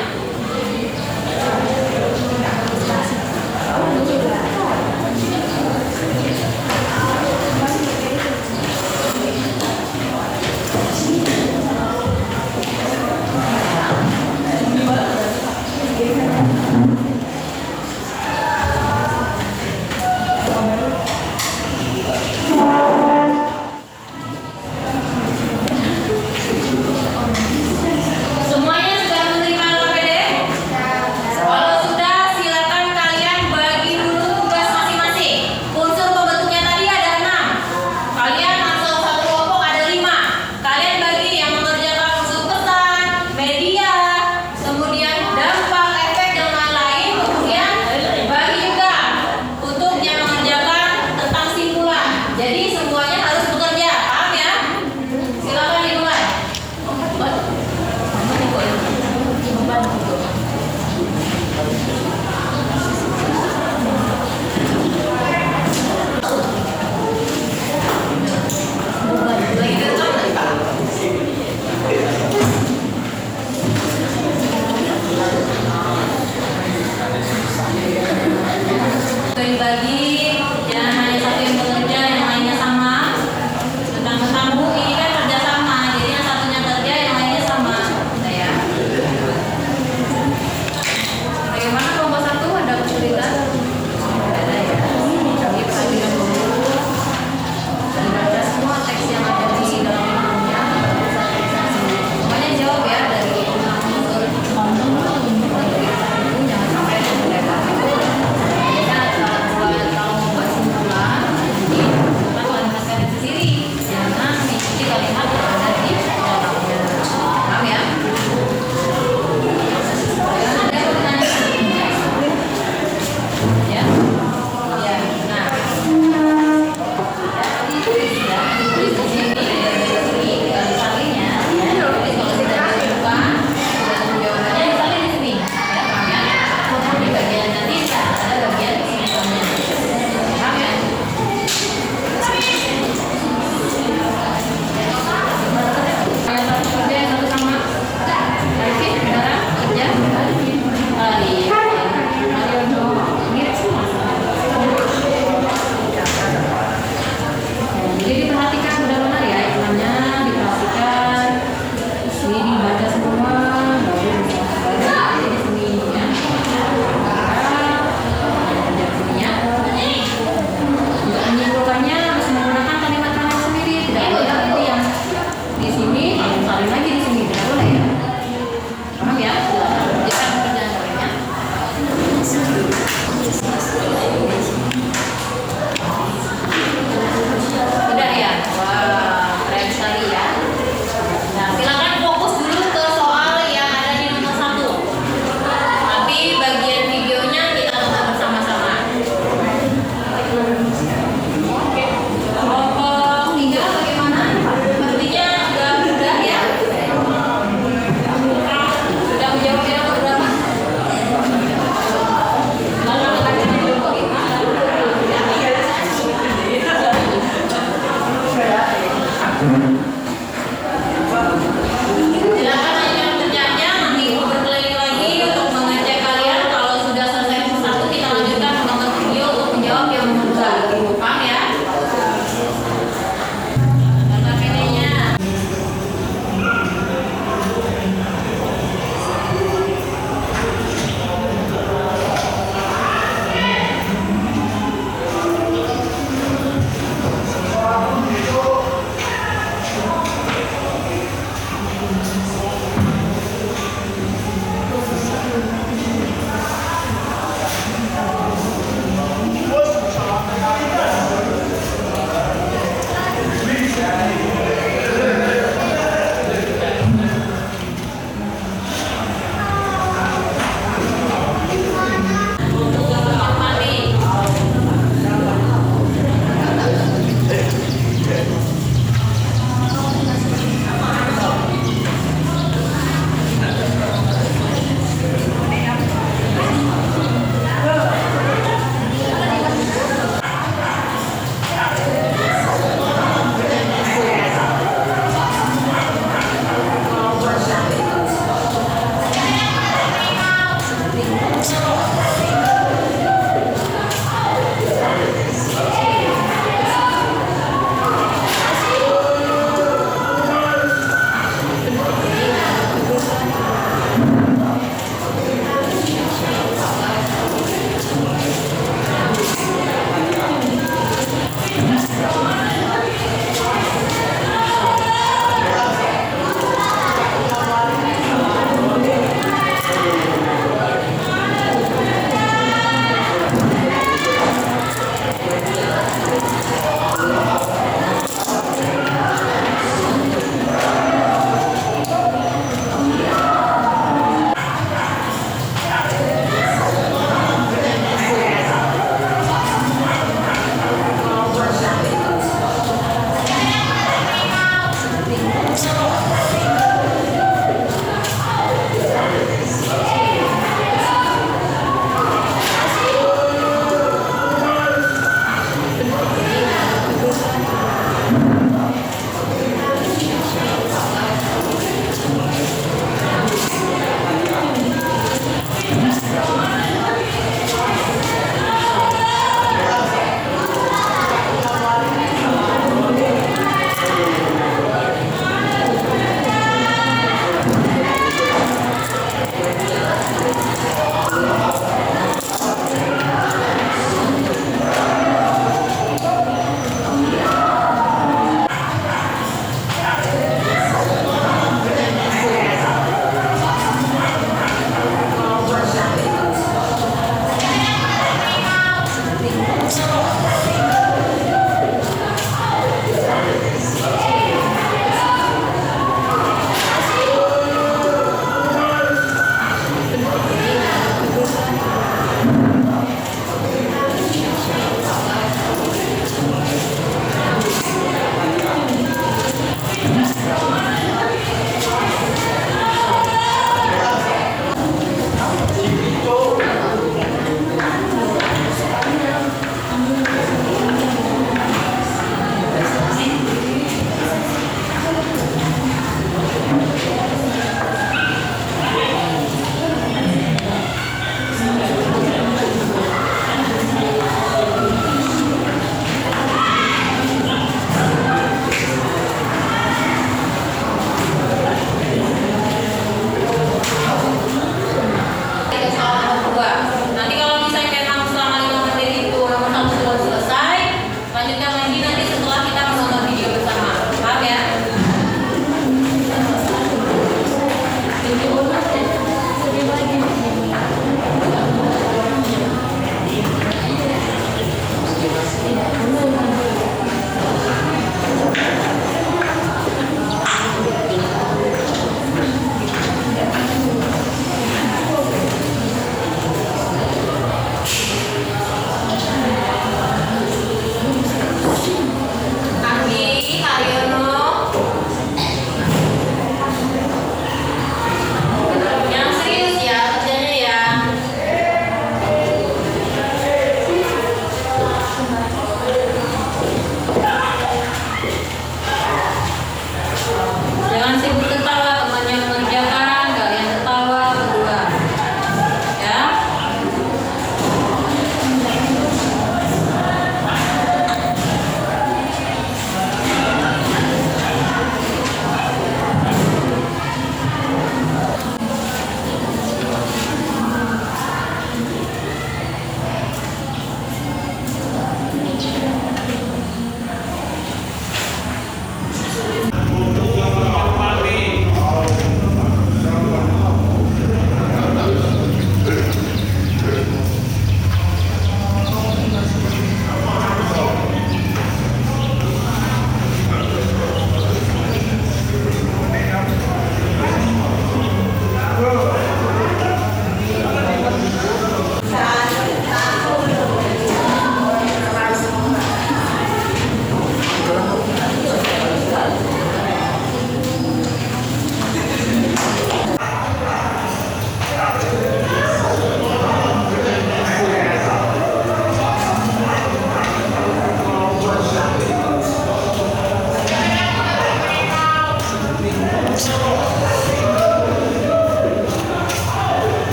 dibagi-bagi, jangan hanya satu yang bekerja, yang lainnya sama. Tentang Bu ini kan kerja sama, jadi yang satunya kerja, yang lainnya sama. Gitu ya. Bagaimana kelompok satu ada kesulitan? Ada ya. Jadi perhatikan dulu. Dibaca semua teks yang ada di dalam bukunya. Semuanya jawab ya dari unsur jangan sampai terlewat. Kita buat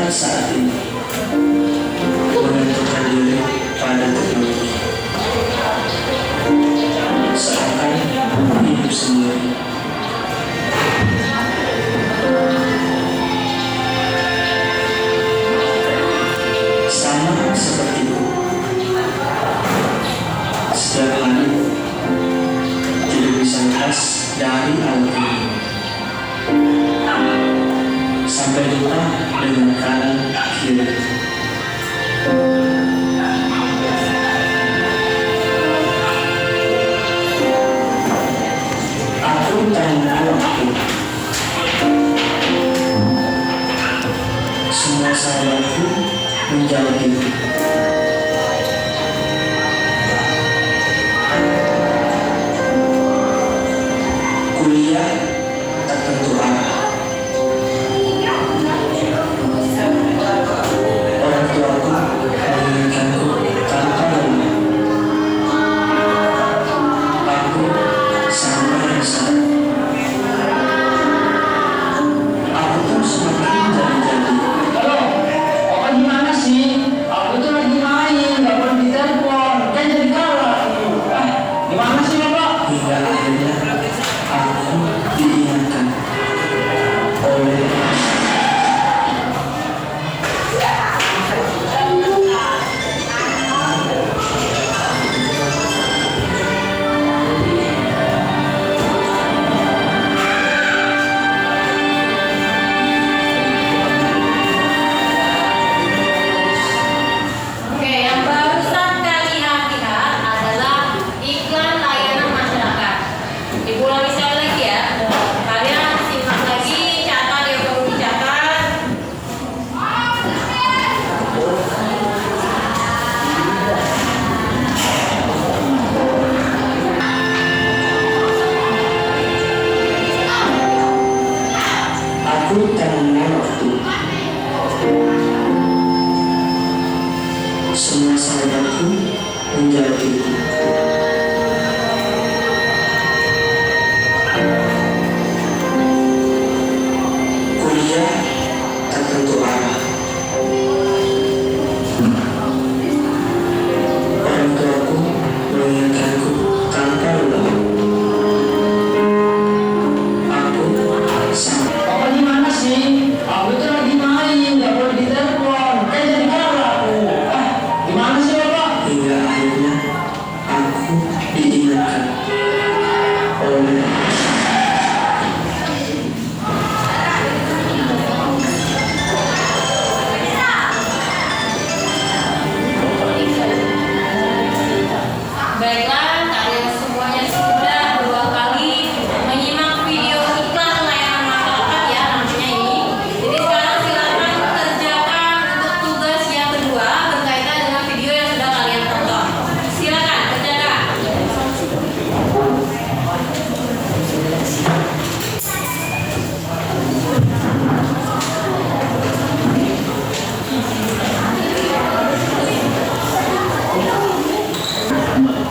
kita saat ini menentukan diri pada teknologi, seakan hidup sendiri. Sama seperti itu, setiap hari tidak bisa lepas dari alat ini, sampai lupa dengan kanan kiri. Aku tak mengenal waktu. Semua sahabatku menjauhiku. Kuliah tak tentu arah. Orang tuaku menginginkanku tanpa lelah. Aku sangat menyesal. Aku pun semakin jadi-jadi. Halo, Opa gimana sih? Aku tuh lagi main, gak boleh ditelepon. Kan jadi kalah. Gimana sih Bapak? Hingga akhirnya aku diingatkan oleh Oke, yang barusan kalian lihat adalah iklan layanan masyarakat. Diulangi sekali lagi ya. Kalian simak lagi, catat yang perlu dicatat. aku tak mengenal waktu. Semua sahabatku menjauhiku. Kuliah tak tentu arah. Orang tuaku menginginkanku tanpa lelah. Aku sangat Opa gimana sih? Aku tuh lagi main, gak boleh ditelepon. Kan jadi kalah aku. Gimana sih Bapak? hingga akhirnya aku diingatkan oleh Baiklah, kalian semuanya sudah 2 kali menyimak video iklan layanan masyarakat ya namanya ini. Jadi sekarang silakan kerjakan untuk tugas yang kedua berkaitan dengan video yang sudah kalian tonton. Silakan kerjakan.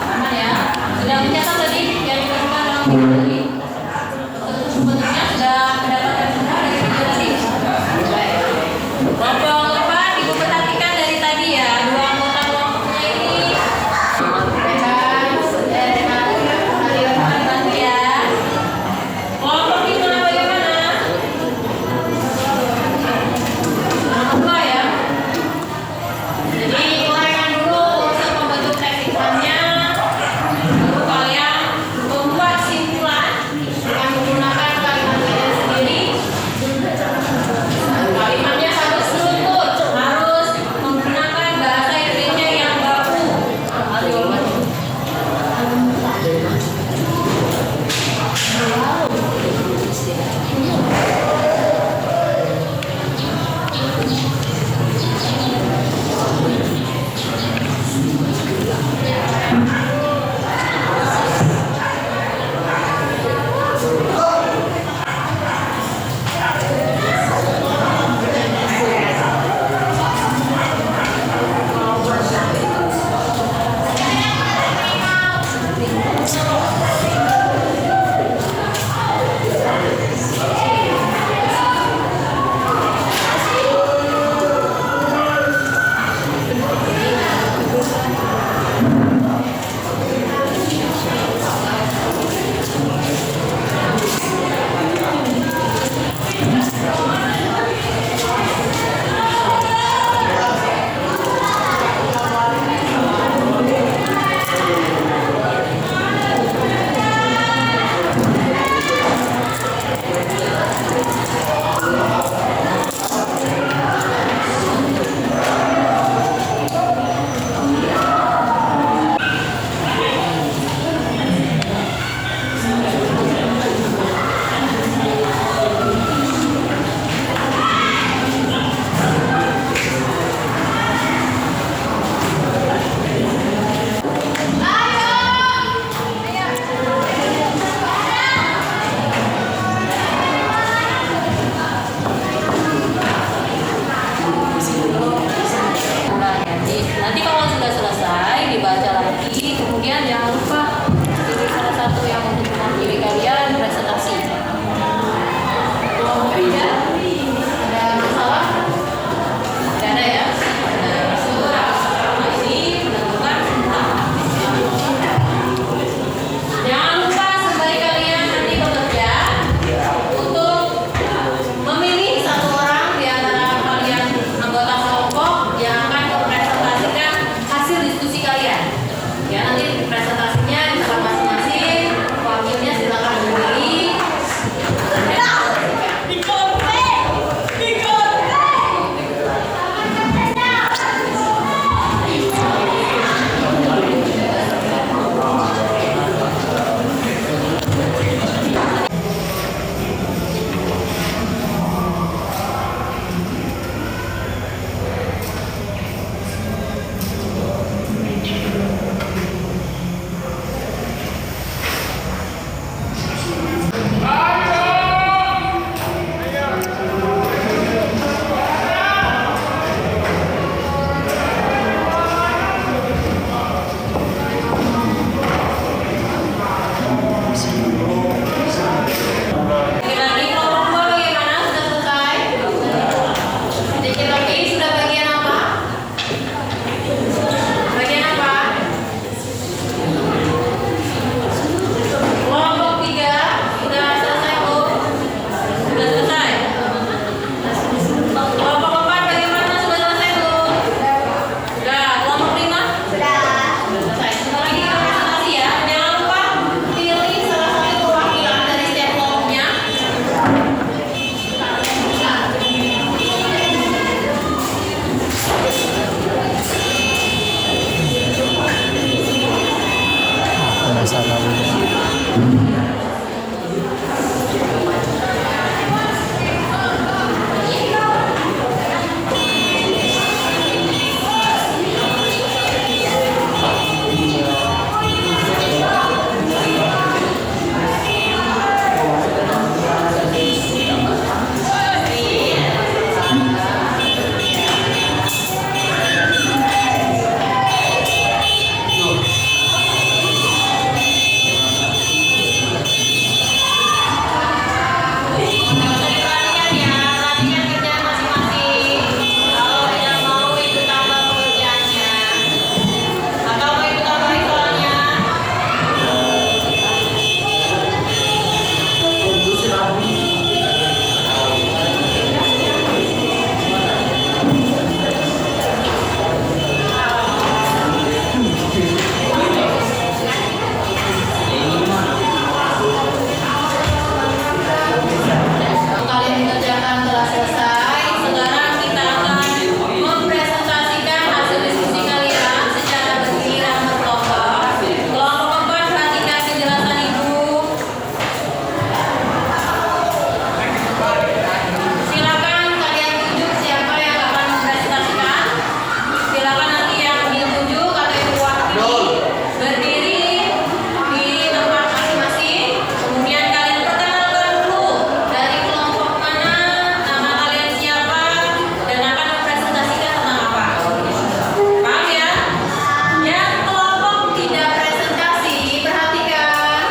Aman ya. Sudah mencatat tadi yang diperlukan dalam video tadi. Bentuknya sudah mendapatkan semua dari video tadi. Baik. Kelompok depan ibu perhatikan dari tadi ya. 2 anggota kelompoknya ini. Bebas. Kalian bantu ya. Kelompok ini bagaimana? Nomor 2 ya. Jadi uraikan dulu untuk membentuk teks iklannya. Lalu kalian membuat simpulan dengan menggunakan kalimat kalian sendiri. Kalimatnya harus runtut. Nanti kalau sudah selesai dibaca lagi, kemudian jangan lupa pilih salah satu yang untuk mewakili kalian presentasi. Ada masalah? Tidak ada ya? Ini menentukan jangan lupa sembari kalian nanti bekerja untuk memilih satu orang di antara kalian anggota kelompok yang akan mempresentasikan hasil diskusi kalian. Ya, nanti presentasinya di tempat masing-masing, wakilnya silakan memilih. Lagi kelompok 2 bagaimana? Sudah selesai? Sedikit lagi, sudah bagian apa? Bagian apa? Kelompok 3 sudah selesai belum? Sudah selesai? Kelompok 4 bagaimana? Sudah selesai belum? Sudah. Kelompok 5? Sudah selesai. Sebentar lagi kita presentasi ya. Jangan lupa pilih salah satu perwakilan dari setiap kelompoknya. Perhatikan ya, perhatikan kerjaan masing-masing. Kalau tidak mau ikut tambah pekerjaannya, atau mau ikut tambah soalnya. Kalian mengerjakan telah selesai. Sekarang kita akan mempresentasikan hasil diskusi kalian secara bergiliran berkelompok. Kelompok 4 perhatikan penjelasan ibu. Silakan kalian tunjuk siapa yang akan mempresentasikan. Silakan nanti yang ditunjuk atau yang diwakili berdiri di tempat masing-masing. Kemudian kalian perkenalkan dulu dari kelompok mana, nama kalian siapa, dan akan mempresentasikan tentang apa. Paham ya? Yang kelompok tidak presentasi, perhatikan.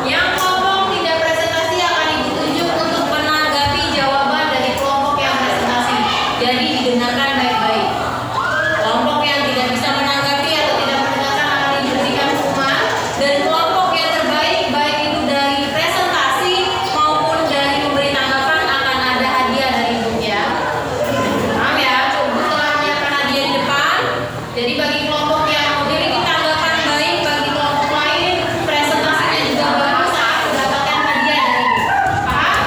Yang kelompok tidak presentasi akan ibu tunjuk untuk menanggapi jawaban dari kelompok yang presentasi. Jadi didengarkan baik-baik. Kelompok yang tidak bisa menanggapi atau tidak mendengarkan akan diberikan hukuman. Dan kelompok yang terbaik, baik itu dari presentasi maupun dari memberi tanggapan, akan ada hadiah dari ibu ya. Paham ya? Ibu telah menyiapkan hadiah di depan. Jadi bagi kelompok yang memiliki tanggapan baik, bagi kelompok lain presentasinya juga bagus, akan mendapatkan hadiah dari ibu. Paham?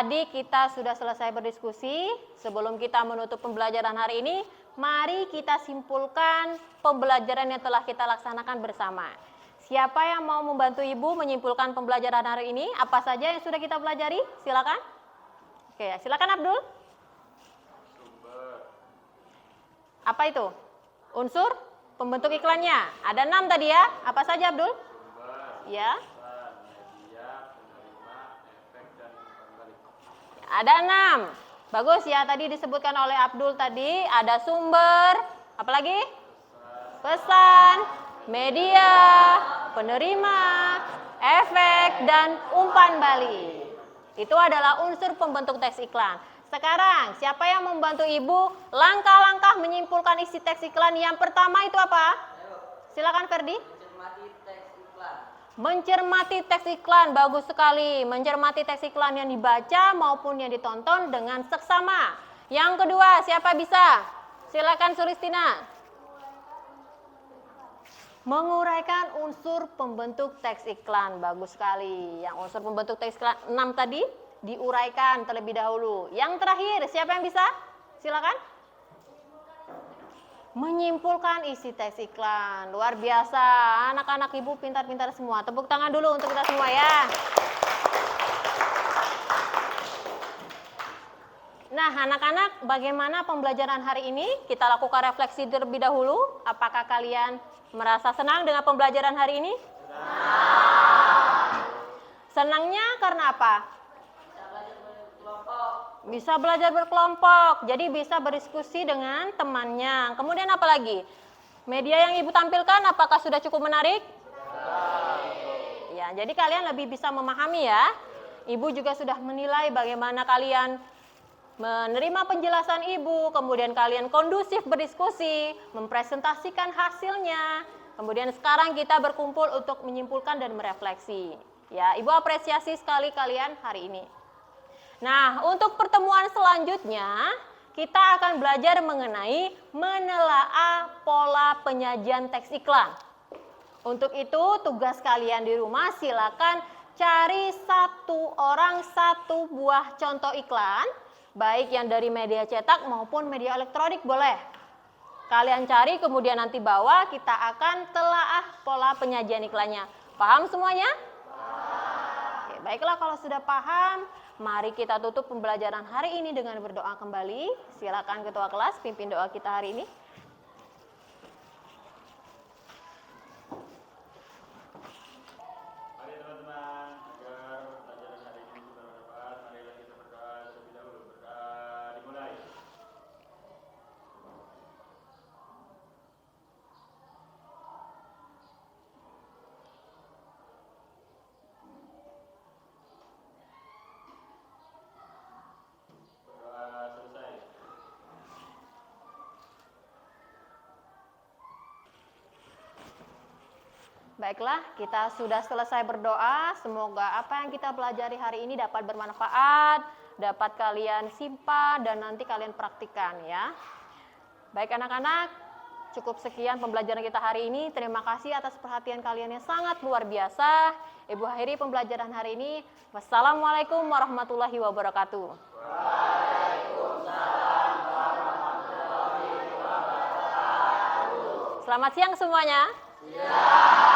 Tadi kita sudah selesai berdiskusi. Sebelum kita menutup pembelajaran hari ini, mari kita simpulkan pembelajaran yang telah kita laksanakan bersama. Siapa yang mau membantu Ibu menyimpulkan pembelajaran hari ini? Apa saja yang sudah kita pelajari? Silakan. Oke, silakan Abdul. Apa itu? Unsur pembentuk iklannya. Ada 6 tadi ya. Apa saja Abdul? Ya. Ada 6. Bagus ya, tadi disebutkan oleh Abdul tadi, ada sumber, apalagi? Pesan, media, penerima, efek, dan umpan balik. Itu adalah unsur pembentuk teks iklan. Sekarang, siapa yang membantu Ibu langkah-langkah menyimpulkan isi teks iklan? Yang pertama itu apa? Silakan Ferdi. Mencermati teks iklan, bagus sekali. Mencermati teks iklan yang dibaca maupun yang ditonton dengan seksama. Yang kedua, siapa bisa? Silakan Sulistina. Menguraikan unsur pembentuk teks iklan, bagus sekali. Yang unsur pembentuk teks iklan 6 tadi diuraikan terlebih dahulu. Yang terakhir, siapa yang bisa? Silakan. Menyimpulkan isi teks iklan. Luar biasa, anak-anak Ibu pintar-pintar semua. Tepuk tangan dulu untuk kita semua ya. Nah, anak-anak, bagaimana pembelajaran hari ini? Kita lakukan refleksi terlebih dahulu. Apakah kalian merasa senang dengan pembelajaran hari ini? Senangnya karena apa? Bisa belajar berkelompok, jadi bisa berdiskusi dengan temannya. Kemudian apa lagi? Media yang Ibu tampilkan apakah sudah cukup menarik? Ya, jadi kalian lebih bisa memahami ya. Ibu juga sudah menilai bagaimana kalian menerima penjelasan Ibu, kemudian kalian kondusif berdiskusi, mempresentasikan hasilnya. Kemudian sekarang kita berkumpul untuk menyimpulkan dan merefleksi. Ya, Ibu apresiasi sekali kalian hari ini. Nah, untuk pertemuan selanjutnya, kita akan belajar mengenai menelaah pola penyajian teks iklan. Untuk itu, tugas kalian di rumah silakan cari 1 orang 1 buah contoh iklan, baik yang dari media cetak maupun media elektronik boleh. Kalian cari, kemudian nanti bawa, kita akan telaah pola penyajian iklannya. Paham semuanya? Oke, baiklah kalau sudah paham. Mari kita tutup pembelajaran hari ini dengan berdoa kembali. Silakan ketua kelas pimpin doa kita hari ini. Mari teman-teman, agar pelajaran hari ini kita bermanfaat, marilah kita berdoa terlebih dahulu. Berdoa dimulai. Baiklah, kita sudah selesai berdoa. Semoga apa yang kita pelajari hari ini dapat bermanfaat, dapat kalian simpan, dan nanti kalian praktikkan ya. Baik anak-anak, cukup sekian pembelajaran kita hari ini. Terima kasih atas perhatian kalian yang sangat luar biasa. Ibu akhiri pembelajaran hari ini. Wassalamualaikum warahmatullahi wabarakatuh. Waalaikumsalam warahmatullahi wabarakatuh. Selamat siang semuanya. Siang.